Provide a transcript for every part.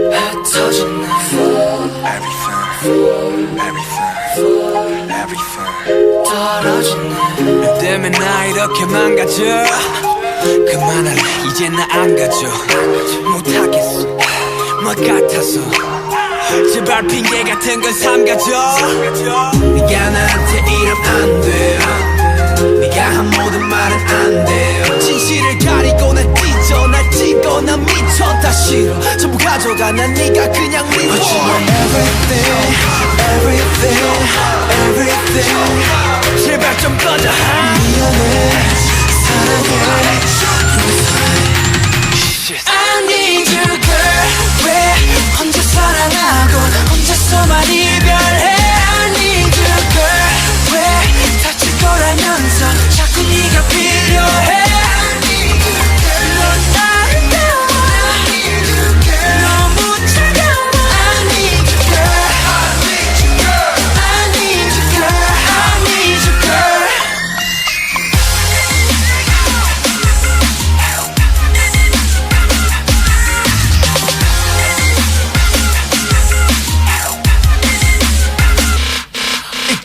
흩어진 날 떨어진 날 때문에 나 이렇게 망가져. 그만할래 이제 나 안 가져. 못하겠어 뭐 같아서 제발 핑계 같은 건 삼가져. 네가 나한테 이러면 안 돼요. 네가 한 모든 말은 안 돼요. 진실을 가리고 난 찢어 날 찍어 난 미쳐 다 싫어. 전부 가져가 난 네가 그냥 미워. But you are everything, everything, everything. 제발 좀 꺼져. 미안해 사랑해. I need you girl. 왜 혼자 사랑하고 혼자서만 이별해. I need you girl. 왜 다칠 거라면서 자꾸 네가 필요해. I need you girl. 넌 아름다워. I need you girl. 너무 차가워. I need you girl. I need you girl. I need you girl. I need you girl.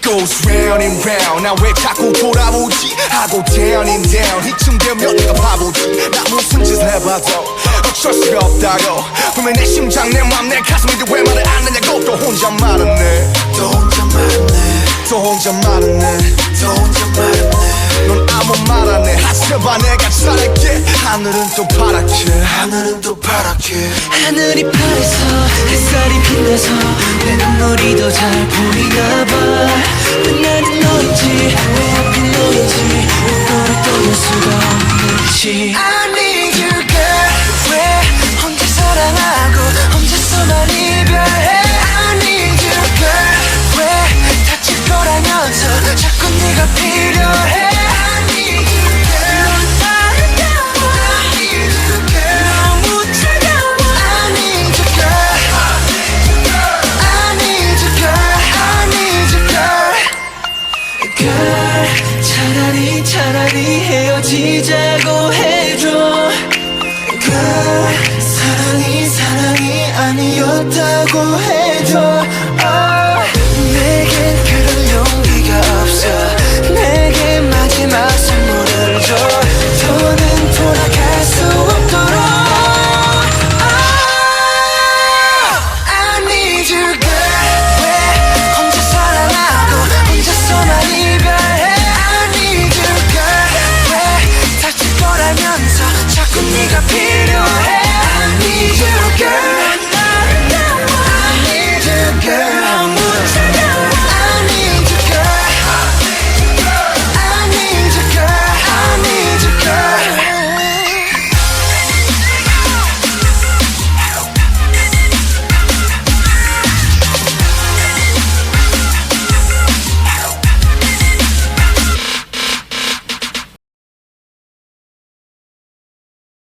Goes round and round. 나 왜 자꾸 돌아오지 하고 down and down. 이쯤 되면 내가 바보지. 나 무슨 짓을 해봐도 어쩔 수가 없다고. 분명 내 심장 내 맘 내 가슴인데 왜 말을 안 하냐고. 또 혼자 말았네 또 혼자 말았네 또 혼자 말았네 또 혼자 말았네. 넌 아무 말 안 해. 하셔봐 내가 잘할게. 하늘은 또 파랗게 하늘은 또 파랗게. 하늘이 파래서 햇살이 빛나서 내 눈물이 더 잘 보이나 봐. 왜 나는 너인지 왜 하필 너인지 왜 너를 떠날 수가 없는지. I need you girl. 왜 혼자 사랑하고 혼자서만 이별해. I need you girl. 왜 다칠 거라면서 자꾸 네가 필요해. I need you girl. 넌 아름다워. I need you girl. 너무 차가워. I need you girl. I need you girl. I need you girl. Girl, 차라리 헤어지자고 해줘. Girl, 사랑이 아니었다고 해.